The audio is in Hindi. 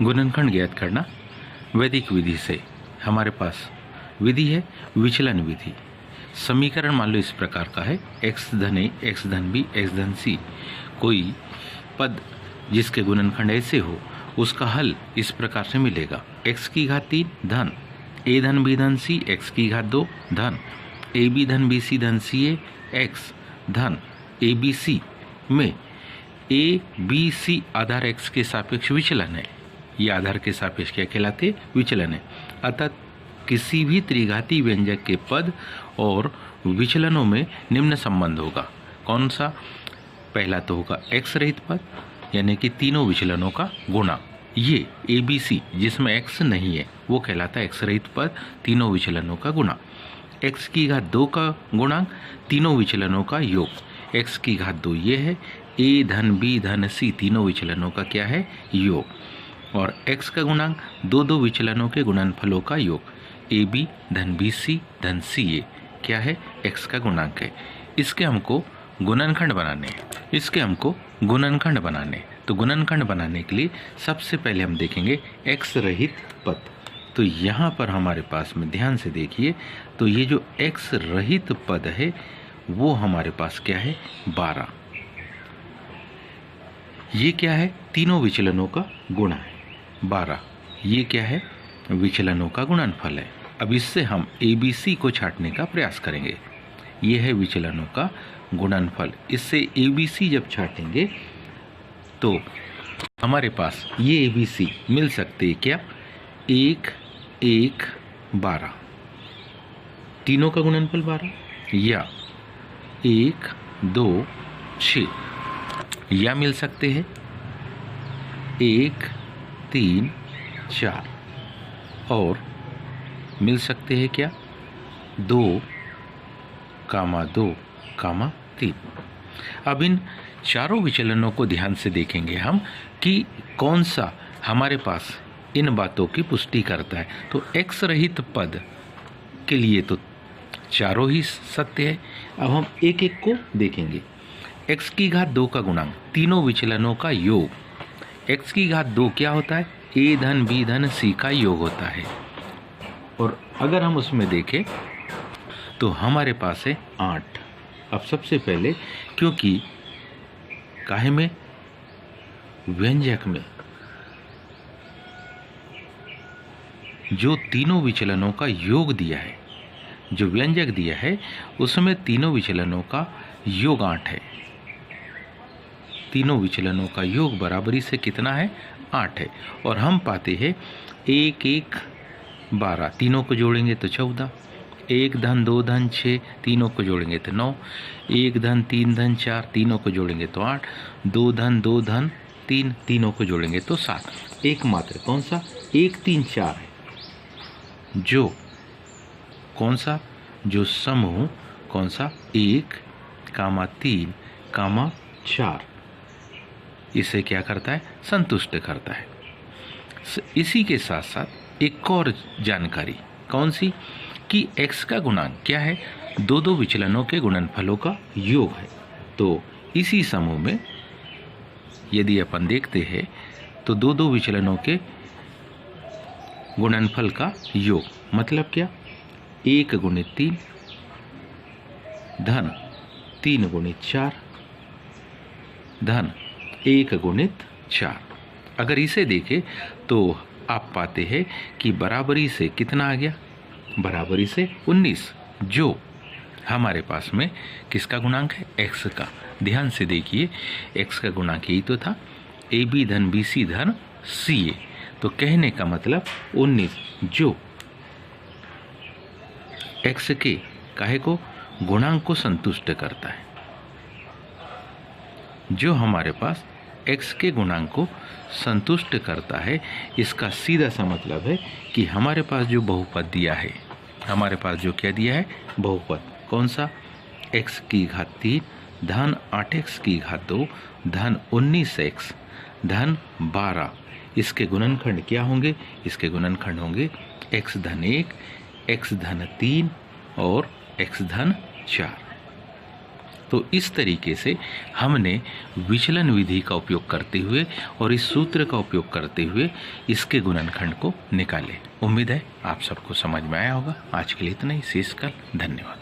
गुणनखंड ज्ञात करना वैदिक विधि से। हमारे पास विधि है विचलन विधि। समीकरण मान लो इस प्रकार का है, x धन a, x धन b, x धन c। कोई पद जिसके गुणनखंड ऐसे हो उसका हल इस प्रकार से मिलेगा। x की घात 3 धन a धन b धन c, x की घात 2 धन a b धन b c धन c a, x धन a b c में a b c Aadhaar x के सापेक्ष विचलन है। ये आधार के सापेक्ष क्या कहलाते? विचलन है। अतः किसी भी त्रिघाती व्यंजक के पद और विचलनों में निम्न संबंध होगा। कौन सा? पहला तो होगा x रहित पद, यानी कि तीनों विचलनों का गुणा। ये ABC जिसमें x नहीं है वो कहलाता है x रहित पद, तीनों विचलनों का गुणा। x की घात 2 का गुणांक, तीनों विचलनों का योग। x की घात 2 ये है, a धन b धन c तीनों विचलनों का क्या है? योग। और x का गुणांक दो दो विचलनों के गुणनफलों का योग। ए बी धन बी सी धन सी ए क्या है? x का गुणांक है। इसके हमको गुणनखंड बनाने तो गुणनखंड बनाने के लिए सबसे पहले हम देखेंगे x रहित पद। तो यहाँ पर हमारे पास में ध्यान से देखिए, तो ये जो x रहित पद है वो हमारे पास क्या है? 12। ये क्या है? तीनों विचलनों का गुणा है 12। ये क्या है? विचलनों का गुणनफल है। अब इससे हम ABC को छांटने का प्रयास करेंगे। ये है विचलनों का गुणनफल। इससे ABC जब छाटेंगे तो हमारे पास ये ABC मिल सकते हैं क्या? 1 1 12, तीनों का गुणनफल 12, या 1 2 6, या मिल सकते हैं 1 3 4, और मिल सकते हैं क्या? 2 2 3। अब इन चारों विचलनों को ध्यान से देखेंगे हम कि कौन सा हमारे पास इन बातों की पुष्टि करता है। तो x रहित पद के लिए तो चारों ही सत्य है। अब हम एक एक को देखेंगे। x की घात 2 का गुणांक, तीनों विचलनों का योग। x की घात 2 क्या होता है? a धन b धन c का योग होता है। और अगर हम उसमें देखें तो हमारे पास है 8। अब सबसे पहले, क्योंकि काहे में? व्यंजक में जो तीनों विचलनों का योग दिया है, जो व्यंजक दिया है उसमें तीनों विचलनों का योग 8 है। तीनों विचलनों का योग बराबरी से कितना है? 8 है। और हम पाते हैं 1 1 12, तीनों को जोड़ेंगे तो 14, 1 धन 2 धन 6, तीनों को जोड़ेंगे तो 9, 1 धन 3 धन 4, तीनों को जोड़ेंगे तो 8, 2 धन 2 धन 3, तीनों को जोड़ेंगे तो 7। एकमात्र कौन सा? 1 3 4 है। जो कौन सा? जो समूह कौन सा? 1 3 4 इसे क्या करता है? संतुष्ट करता है। इसी के साथ साथ एक और जानकारी, कौन सी? कि x का गुणांक क्या है? दो दो विचलनों के गुणनफलों का योग है। तो इसी समूह में यदि अपन देखते हैं तो दो दो विचलनों के गुणनफल का योग मतलब क्या? 1 गुणित 3 धन 3 गुणित 4 धन 1 गुणित 4। अगर इसे देखें तो आप पाते हैं कि बराबरी से कितना आ गया? बराबरी से 19, जो हमारे पास में किसका गुणांक है? x का। ध्यान से देखिए, x का गुणांक यही तो था, AB धन BC धन CA। तो कहने का मतलब 19, जो x के काहे को? गुणांक को संतुष्ट करता है। जो हमारे पास x के गुणांक को संतुष्ट करता है, इसका सीधा सा मतलब है कि हमारे पास जो बहुपद दिया है, हमारे पास जो क्या दिया है? बहुपद। कौन सा? x की घात 3 धन 8x की घात 2 धन 19x धन 12। इसके गुणनखंड क्या होंगे? इसके गुणनखंड होंगे x धन 1, x धन 3 और x धन 4। तो इस तरीके से हमने विचलन विधि का उपयोग करते हुए और इस सूत्र का उपयोग करते हुए इसके गुणनखंड को निकाले। उम्मीद है आप सबको समझ में आया होगा। आज के लिए इतना ही। शेष कल। धन्यवाद।